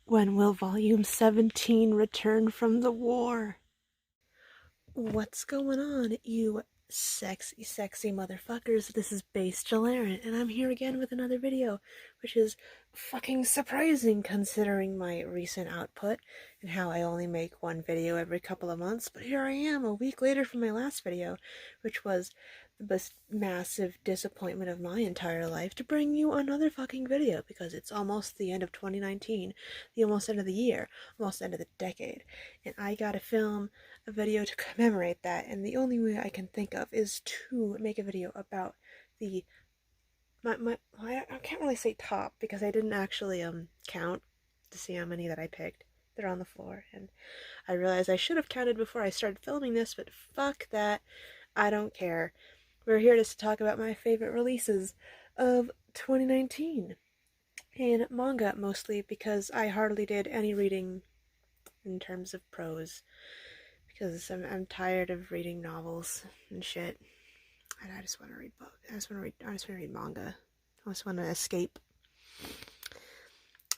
When will Volume 17 return from the war? What's going on, you sexy, sexy motherfuckers? This is Base Jalarin, and I'm here again with another video, which is fucking surprising considering my recent output and how I only make one video every couple of months. But here I am, a week later from my last video, which was the most massive disappointment of my entire life, to bring you another fucking video because it's almost the end of 2019, the almost end of the year, almost end of the decade, and I gotta film a video to commemorate that, and the only way I can think of is to make a video about the I can't really say top because I didn't actually count to see how many that I picked. They're on the floor, and I realized I should have counted before I started filming this, but fuck that. I don't care. We're here just to talk about my favorite releases of 2019. And manga, mostly, because I hardly did any reading in terms of prose. Because I'm tired of reading novels and shit. And I just want to read books. I just want to read manga. I just want to escape.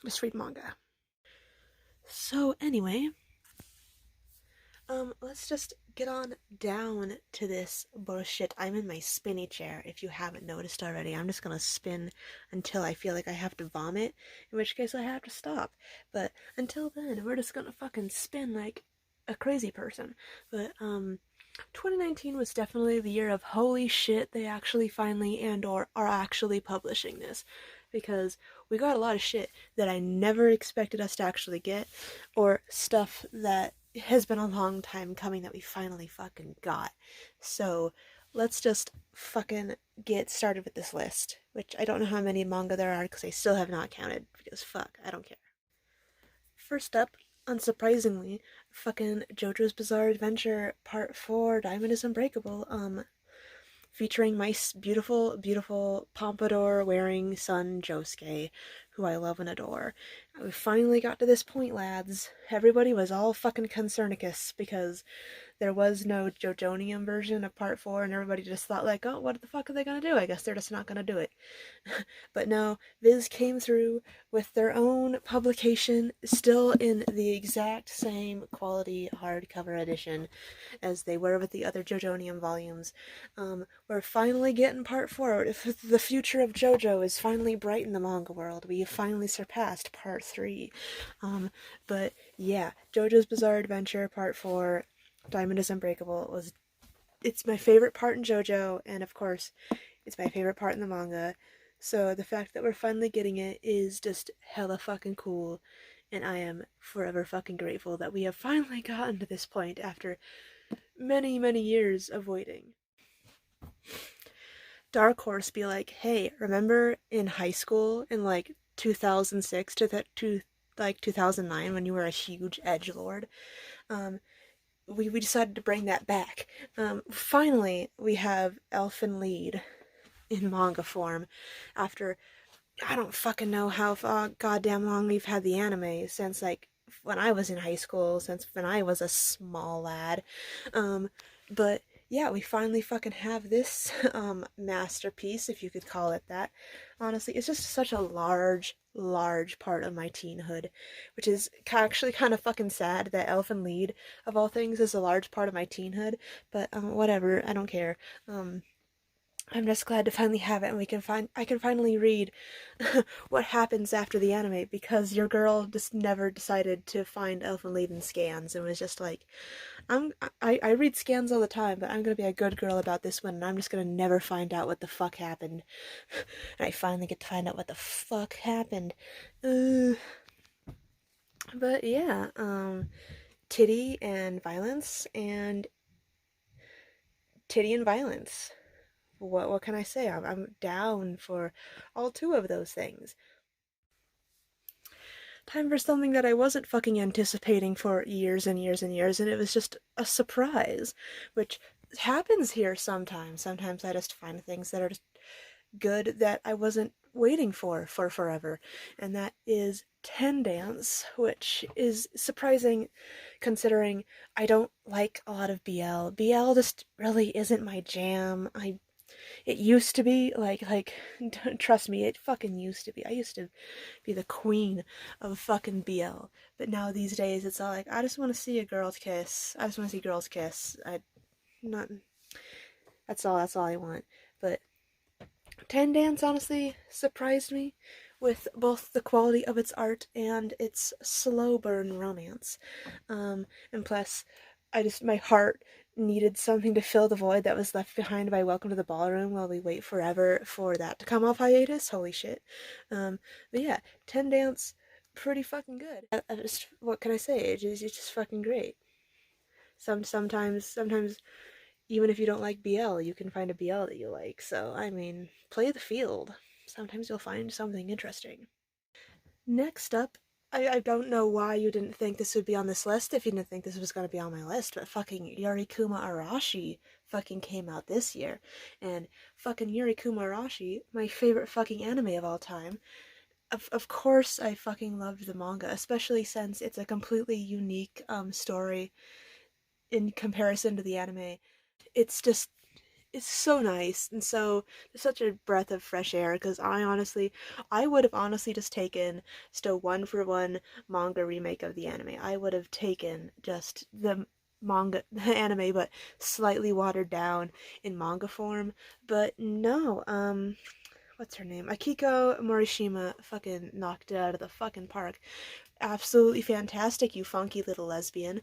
Just read manga. So anyway, let's just get on down to this bullshit. I'm in my spinny chair, if you haven't noticed already. I'm just gonna spin until I feel like I have to vomit, in which case I have to stop. But until then, we're just gonna fucking spin like a crazy person. But 2019 was definitely the year of holy shit, they actually finally and/or are actually publishing this, because we got a lot of shit that I never expected us to actually get, or stuff that has been a long time coming that we finally fucking got. So let's just fucking get started with this list, which I don't know how many manga there are because I still have not counted, because fuck, I don't care. First up, unsurprisingly, fucking JoJo's Bizarre Adventure Part 4, Diamond is Unbreakable, featuring my beautiful, beautiful pompadour-wearing son, Josuke, who I love and adore. We finally got to this point, lads. Everybody was all fucking concernicus because there was no Jojonium version of Part 4, and everybody just thought like, oh, what the fuck are they gonna do? I guess they're just not gonna do it. But no, Viz came through with their own publication, still in the exact same quality hardcover edition as they were with the other Jojonium volumes. We're finally getting Part 4. The future of JoJo is finally bright in the manga world. We have finally surpassed Part 3. But yeah, JoJo's Bizarre Adventure Part 4, Diamond is Unbreakable, it's my favorite part in JoJo, and of course, it's my favorite part in the manga. So the fact that we're finally getting it is just hella fucking cool, and I am forever fucking grateful that we have finally gotten to this point after many, many years of waiting. Dark Horse be like, hey, remember in high school in like 2006 to like 2009 when you were a huge edgelord? We decided to bring that back. Finally, we have Elfen Lied in manga form after I don't fucking know how goddamn long we've had the anime, since like when I was in high school, since when I was a small lad. But yeah, we finally fucking have this masterpiece, if you could call it that. Honestly, it's just such a large, large part of my teenhood, which is actually kind of fucking sad that Elfen Lied, of all things, is a large part of my teenhood. But whatever, I don't care. I'm just glad to finally have it, and I can finally read what happens after the anime, because your girl just never decided to find Elfen Lied in scans and was just like, I read scans all the time, but I'm gonna be a good girl about this one, and I'm just gonna never find out what the fuck happened. And I finally get to find out what the fuck happened. But yeah, titty and violence, and titty and violence. What can I say? I'm down for all two of those things. Time for something that I wasn't fucking anticipating for years and years and years, and it was just a surprise, which happens here sometimes. Sometimes I just find things that are just good that I wasn't waiting for forever, and that is Ten Dance, which is surprising considering I don't like a lot of BL. BL just really isn't my jam. It used to be trust me, it fucking used to be. I used to be the queen of fucking BL, but now these days it's all like I just want to see a girl's kiss. I just want to see girls kiss. I not that's all I want. But Ten Dance honestly surprised me with both the quality of its art and its slow burn romance. And plus, my heart needed something to fill the void that was left behind by Welcome to the Ballroom while we wait forever for that to come off hiatus. Holy shit. But yeah, Ten Dance, pretty fucking good. What can I say? It's just fucking great. Sometimes even if you don't like BL, you can find a BL that you like. So, I mean, play the field. Sometimes you'll find something interesting. Next up, I don't know why you didn't think this would be on this list if you didn't think this was going to be on my list, but fucking Yuri Kuma Arashi fucking came out this year. And fucking Yuri Kuma Arashi, my favorite fucking anime of all time. Of course I fucking loved the manga, especially since it's a completely unique story in comparison to the anime. It's just it's so nice and so it's such a breath of fresh air because I would have honestly just taken just a one for one manga remake of the anime. I would have taken just the manga the anime but slightly watered down in manga form. But no, what's her name? Akiko Morishima fucking knocked it out of the fucking park. Absolutely fantastic, you funky little lesbian.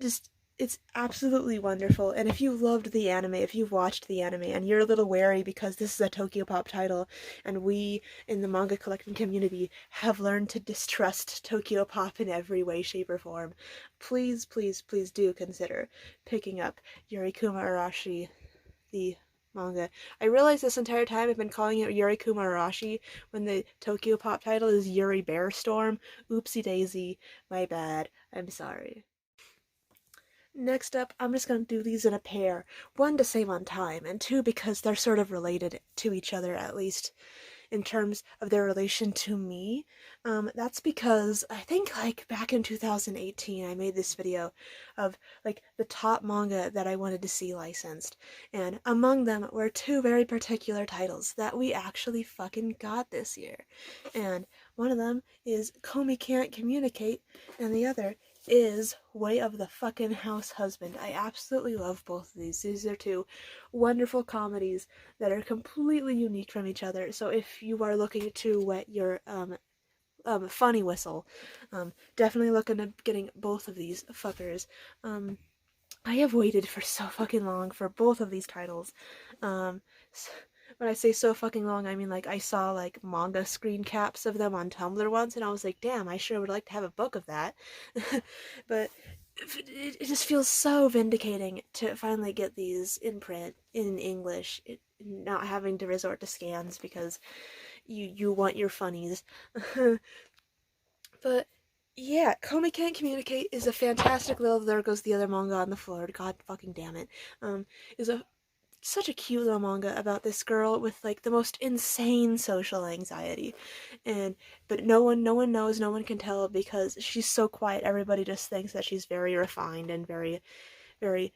Just it's absolutely wonderful. And if you loved the anime, if you've watched the anime and you're a little wary because this is a Tokyo Pop title and we in the manga collecting community have learned to distrust Tokyo Pop in every way, shape, or form, please, please, please do consider picking up Yuri Kuma Arashi, the manga. I realized this entire time I've been calling it Yuri Kuma Arashi when the Tokyo Pop title is Yuri Bear Storm. Oopsie daisy, my bad. I'm sorry. Next up, I'm just going to do these in a pair. One, to save on time, and two, because they're sort of related to each other, at least in terms of their relation to me. That's because I think, back in 2018, I made this video of, the top manga that I wanted to see licensed. And among them were two very particular titles that we actually fucking got this year. And one of them is Comi Can't Communicate, and the other is Way of the Fucking House Husband. I absolutely love both of these. These are two wonderful comedies that are completely unique from each other. So if you are looking to wet your funny whistle, definitely look into getting both of these fuckers. I have waited for so fucking long for both of these titles. When I say so fucking long, I mean I saw manga screen caps of them on Tumblr once, and I was like, damn, I sure would like to have a book of that. But it just feels so vindicating to finally get these in print in English, not having to resort to scans because you want your funnies. But yeah, Comi Can't Communicate is a fantastic little There Goes the Other manga on the floor. God fucking damn it. Is such a cute little manga about this girl with the most insane social anxiety, but no one knows, no one can tell because she's so quiet. Everybody just thinks that she's very refined and very, very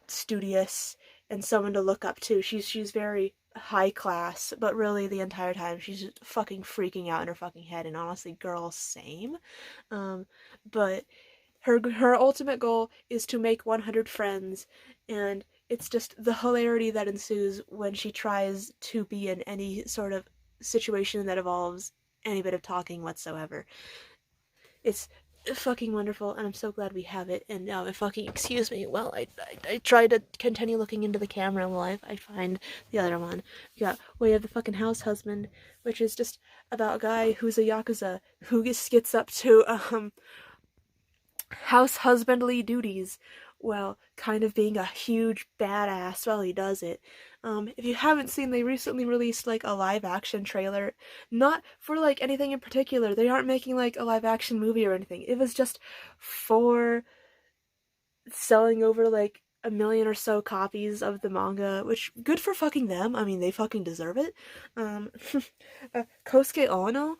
studious and someone to look up to. She's very high class, but really the entire time she's just fucking freaking out in her fucking head. And honestly, girl, same. But her ultimate goal is to make 100 friends, and it's just the hilarity that ensues when she tries to be in any sort of situation that involves any bit of talking whatsoever. It's fucking wonderful, and I'm so glad we have it. And fucking excuse me while I try to continue looking into the camera while I find the other one. We got Way of the Fucking House Husband, which is just about a guy who's a yakuza who gets up to house husbandly duties while kind of being a huge badass while he does it. If you haven't seen, they recently released a live action trailer, not for anything in particular. They aren't making a live action movie or anything. It was just for selling over a million or so copies of the manga, which good for fucking them. I mean, they fucking deserve it. Kosuke Ono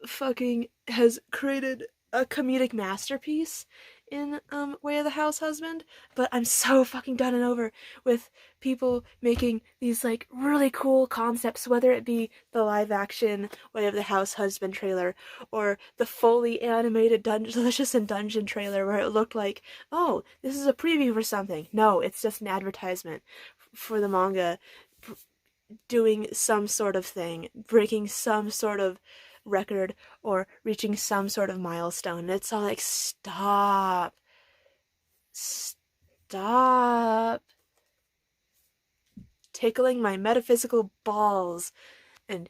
fucking has created a comedic masterpiece in Way of the House Husband, but I'm so fucking done and over with people making these like really cool concepts, whether it be the live action Way of the House Husband trailer or the fully animated Delicious in Dungeon trailer where it looked like, oh, this is a preview for something. No, it's just an advertisement for the manga doing some sort of thing, breaking some sort of record or reaching some sort of milestone. And it's all like, stop. Stop tickling my metaphysical balls and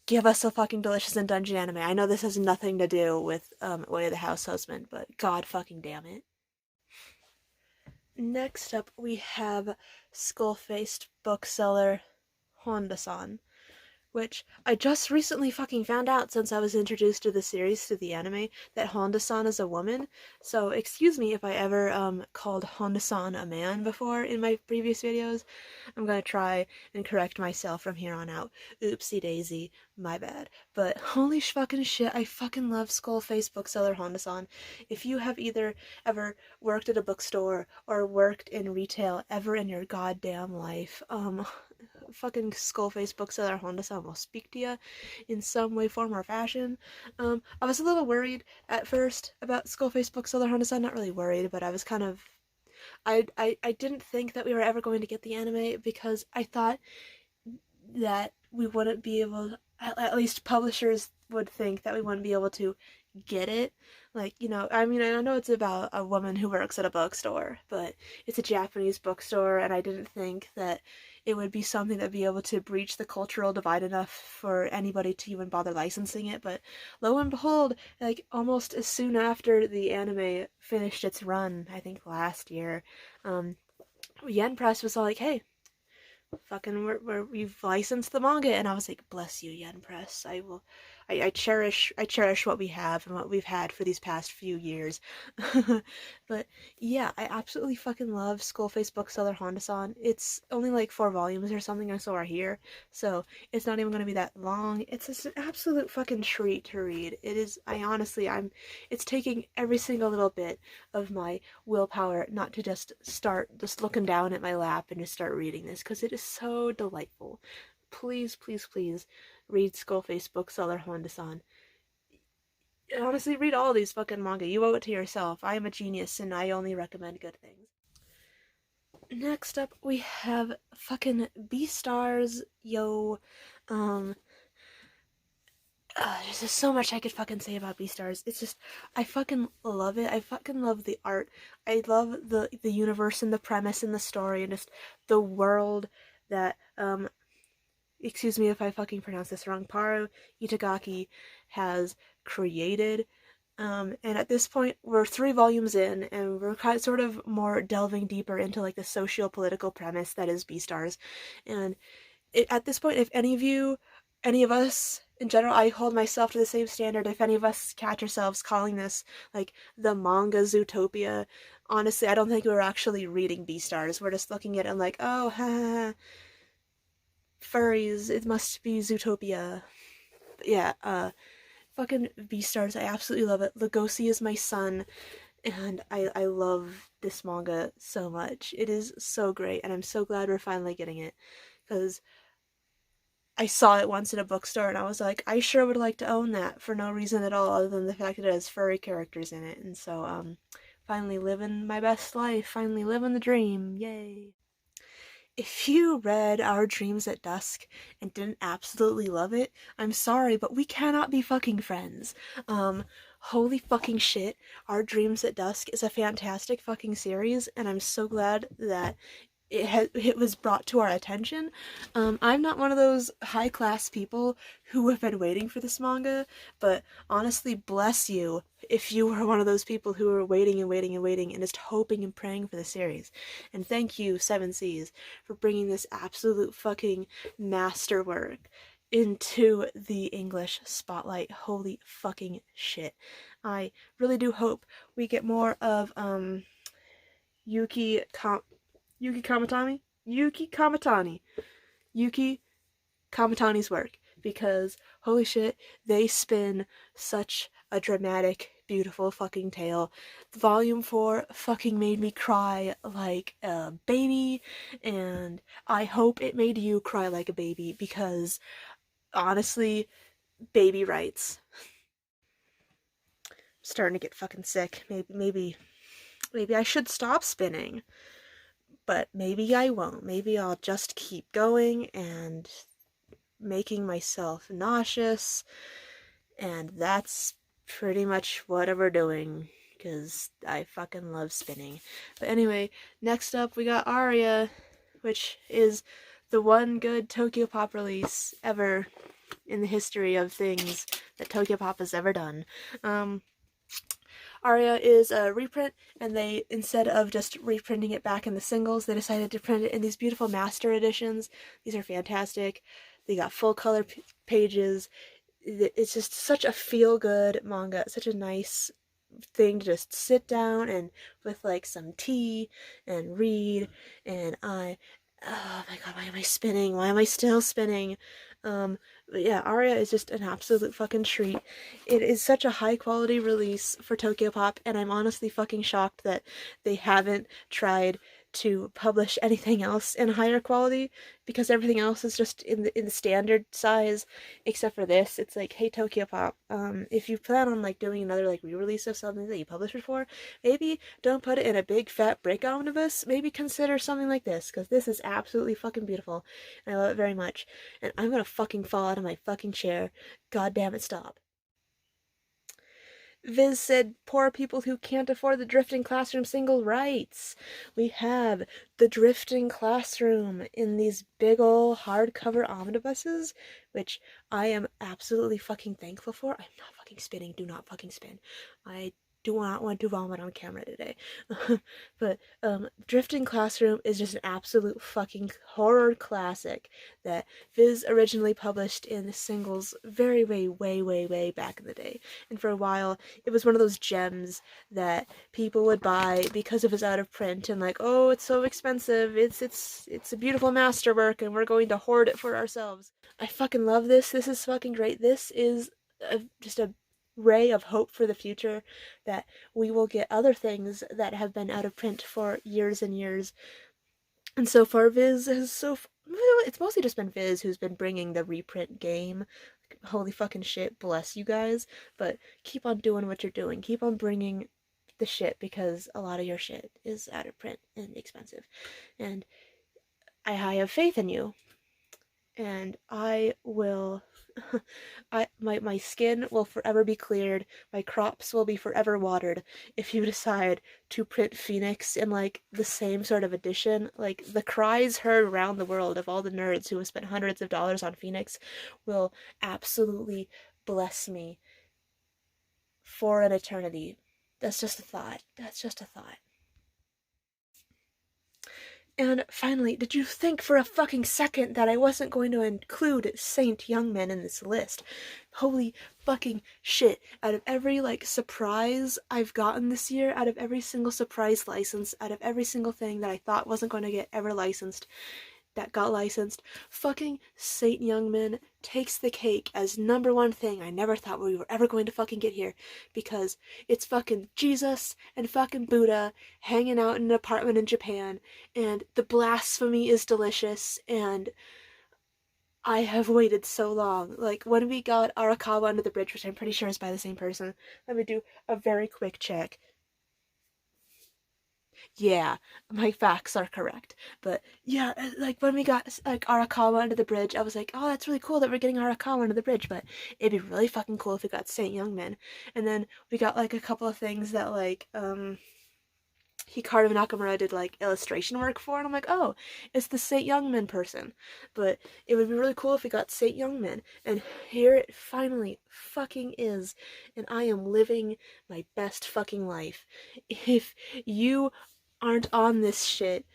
give us a fucking Delicious in Dungeon anime. I know this has nothing to do with Way of the House Husband, but god fucking damn it. Next up, we have skull-faced bookseller Honda-san, which I just recently fucking found out since I was introduced to the series, to the anime, that Honda-san is a woman. So excuse me if I ever called Honda-san a man before in my previous videos. I'm gonna try and correct myself from here on out. Oopsie daisy, my bad. But holy fucking shit, I fucking love skull-faced bookseller Honda-san. If you have either ever worked at a bookstore or worked in retail ever in your goddamn life, fucking skull-faced bookseller Honda-san will speak to you in some way, form, or fashion. I was a little worried at first about skull-faced bookseller Honda-san. Not really worried, but I was kind of... I didn't think that we were ever going to get the anime because I thought that we wouldn't be able... At least publishers would think that we wouldn't be able to get it. Like, you know, I mean, I know it's about a woman who works at a bookstore, but it's a Japanese bookstore, and I didn't think that it would be something that'd be able to breach the cultural divide enough for anybody to even bother licensing it. But lo and behold, like almost as soon after the anime finished its run, I think last year, Yen Press was all like, hey, fucking we've licensed the manga, and I was like, bless you, Yen Press. I cherish what we have and what we've had for these past few years. But yeah, I absolutely fucking love Skull-Face Bookseller Honda-san. It's only like 4 volumes or something, or so are here, so it's not even gonna be that long. It's just an absolute fucking treat to read. It is. It's taking every single little bit of my willpower not to just start just looking down at my lap and just start reading this, because it is so delightful. Please, please, please read Skull-Face Bookseller Honda-san. Honestly, read all these fucking manga. You owe it to yourself. I am a genius and I only recommend good things. Next up, we have fucking Beastars, yo. There's just so much I could fucking say about Beastars. It's just, I fucking love it. I fucking love the art. I love the universe and the premise and the story and just the world that, excuse me if I fucking pronounce this wrong, Paru Itagaki has created. And at this point, we're 3 volumes in, and we're kind of sort of more delving deeper into like the socio-political premise that is Beastars. And at this point, if any of us in general, I hold myself to the same standard. If any of us catch ourselves calling this like the manga Zootopia, honestly, I don't think we're actually reading Beastars. We're just looking at it and like, oh, ha, furries, it must be Zootopia. But yeah, fucking Beastars, I absolutely love it. Lugosi is my son, and I love this manga so much. It is so great, and I'm so glad we're finally getting it, because I saw it once in a bookstore, and I was like, I sure would like to own that for no reason at all other than the fact that it has furry characters in it. And so, finally living my best life, finally living the dream, yay. If you read Our Dreams at Dusk and didn't absolutely love it, I'm sorry, but we cannot be fucking friends. Holy fucking shit, Our Dreams at Dusk is a fantastic fucking series, and I'm so glad that it was brought to our attention. I'm not one of those high-class people who have been waiting for this manga, but honestly, bless you if you were one of those people who were waiting and waiting and waiting and just hoping and praying for the series. And thank you, Seven Seas, for bringing this absolute fucking masterwork into the English spotlight. Holy fucking shit. I really do hope we get more of, Yuki Kamatani's work, because holy shit, they spin such a dramatic, beautiful fucking tale. Volume 4 fucking made me cry like a baby, and I hope it made you cry like a baby, because honestly, baby rights. I'm starting to get fucking sick. Maybe I should stop spinning, but maybe I won't. Maybe I'll just keep going and making myself nauseous, and that's pretty much what we're doing, because I fucking love spinning. But anyway, next up we got Aria, which is the one good Tokyopop release ever in the history of things that Tokyopop has ever done. Aria is a reprint, and they, instead of just reprinting it back in the singles, they decided to print it in these beautiful master editions. These are fantastic. They got full color pages. It's just such a feel-good manga, such a nice thing to just sit down and with like some tea and read. And oh my god, why am I spinning? Why am I still spinning? But yeah, Aria is just an absolute fucking treat. It is such a high quality release for Tokyopop, and I'm honestly fucking shocked that they haven't tried to publish anything else in higher quality, because everything else is just in the standard size, except for this. It's like, hey Tokyopop, if you plan on like doing another like re-release of something that you published before, maybe don't put it in a big fat break omnibus. Maybe consider something like this, because this is absolutely fucking beautiful, and I love it very much. And I'm gonna fucking fall out of my fucking chair. God damn it, stop. Viz said, poor people who can't afford the Drifting Classroom single rights. We have the Drifting Classroom in these big ol' hardcover omnibuses, which I am absolutely fucking thankful for. I'm not fucking spinning. Do not fucking spin. I do not want to vomit on camera today. But Drifting Classroom is just an absolute fucking horror classic that Viz originally published in the singles very, way back in the day. And for a while, it was one of those gems that people would buy because it was out of print, and like, oh, it's so expensive. It's a beautiful masterwork, and we're going to hoard it for ourselves. I fucking love this. This is fucking great. This is just a ray of hope for the future, that we will get other things that have been out of print for years and years. And so far, Viz has it's mostly just been Viz who's been bringing the reprint game. Holy fucking shit, bless you guys. But keep on doing what you're doing. Keep on bringing the shit, because a lot of your shit is out of print and expensive. And I have faith in you. And I will my skin will forever be cleared, my crops will be forever watered if you decide to print Phoenix in like the same sort of edition. Like, the cries heard around the world of all the nerds who have spent hundreds of dollars on Phoenix will absolutely bless me for an eternity. That's just a thought. That's just a thought. And finally, did you think for a fucking second that I wasn't going to include Saint Youngman in this list? Holy fucking shit. Out of every, like, surprise I've gotten this year, out of every single surprise license, out of every single thing that I thought wasn't going to get ever licensed, that got licensed, fucking Saint Youngman takes the cake as number one thing I never thought we were ever going to fucking get here, because it's fucking Jesus and fucking Buddha hanging out in an apartment in Japan, and the blasphemy is delicious, and I have waited so long. Like, when we got Arakawa Under the Bridge, which I'm pretty sure is by the same person, let me do a very quick check. Yeah, my facts are correct. But yeah, like when we got like Arakawa Under the Bridge, I was like, oh, that's really cool that we're getting Arakawa Under the Bridge, but it'd be really fucking cool if we got Saint Youngman. And then we got like a couple of things that like Hikaru Nakamura did like illustration work for, and I'm like, oh, it's the Saint Youngman person. But it would be really cool if we got Saint Youngman, and here it finally fucking is, and I am living my best fucking life. If you aren't on this shit,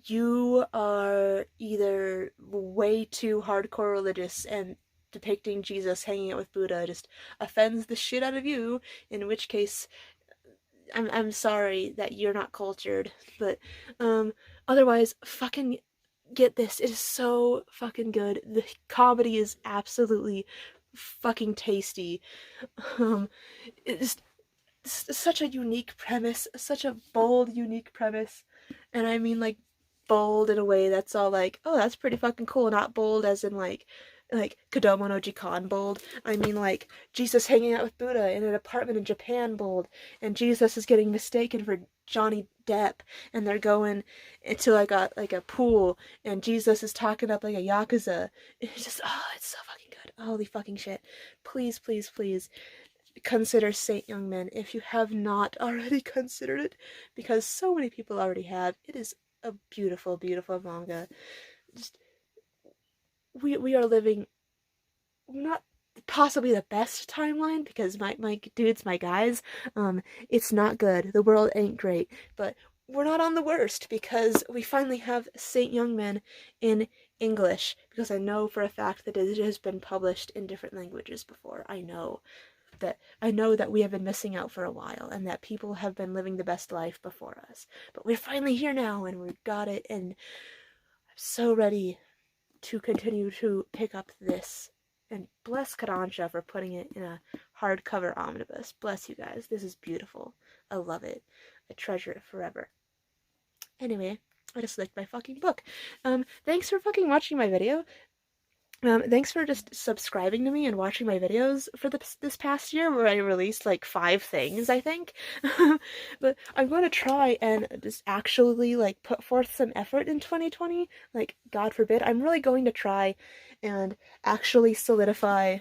you are either way too hardcore religious, and depicting Jesus hanging out with Buddha just offends the shit out of you, in which case I'm sorry that you're not cultured, but otherwise, fucking get this. It is so fucking good. The comedy is absolutely fucking tasty. Um it's such a unique premise, such a bold, unique premise. And I mean, like, bold in a way that's all like, oh, that's pretty fucking cool. Not bold as in like Kodomo no Jikan bold. I mean, like, Jesus hanging out with Buddha in an apartment in Japan bold. And Jesus is getting mistaken for Johnny Depp. And they're going into like a pool. And Jesus is talking up like a Yakuza. It's just, oh, it's so fucking good. Holy fucking shit. Please, please, please consider Saint Young Men if you have not already considered it, because so many people already have. It is a beautiful, beautiful manga. Just we are living not possibly the best timeline, because my dudes, my guys, it's not good. The world ain't great, but we're not on the worst, because we finally have Saint Young Men in English, because I know for a fact that it has been published in different languages before. I know that we have been missing out for a while, and that people have been living the best life before us. But we're finally here now, and we've got it, and I'm so ready to continue to pick up this. And bless Karansha for putting it in a hardcover omnibus. Bless you guys. This is beautiful. I love it. I treasure it forever. Anyway, I just licked my fucking book. Thanks for fucking watching my video. Thanks for just subscribing to me and watching my videos for this past year, where I released like 5 things, I think. But I'm going to try and just actually like put forth some effort in 2020. Like, God forbid, I'm really going to try and actually solidify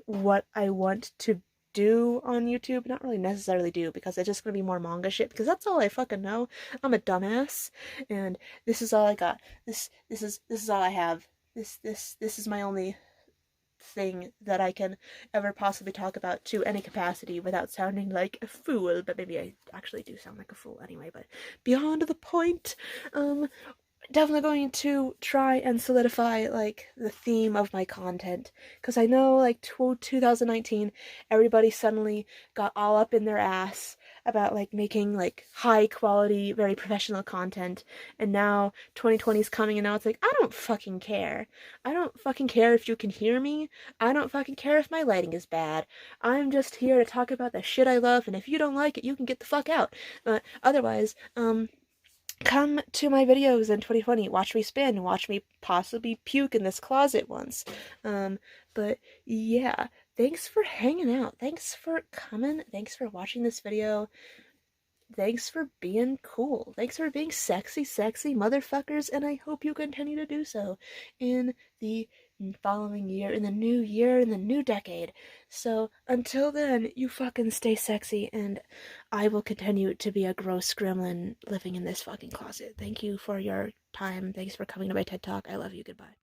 what I want to do on YouTube. Not really necessarily do, because it's just gonna be more manga shit, because that's all I fucking know. I'm a dumbass, and this is all I got. This is all I have. This is my only thing that I can ever possibly talk about to any capacity without sounding like a fool. But maybe I actually do sound like a fool anyway. But beyond the point, definitely going to try and solidify like the theme of my content, because I know like 2019 everybody suddenly got all up in their ass about like making like high quality, very professional content, and now 2020 is coming, and now it's like, I don't fucking care. I don't fucking care if you can hear me. I don't fucking care if my lighting is bad. I'm just here to talk about the shit I love, and if you don't like it, you can get the fuck out. Otherwise, come to my videos in 2020, watch me spin, watch me possibly puke in this closet once. But yeah, thanks for hanging out, thanks for coming, thanks for watching this video, thanks for being cool, thanks for being sexy, sexy motherfuckers, and I hope you continue to do so in the following year, in the new year, in the new decade. So until then, you fucking stay sexy, and I will continue to be a gross gremlin living in this fucking closet. Thank you for your time. Thanks for coming to my TED Talk. I love you. Goodbye.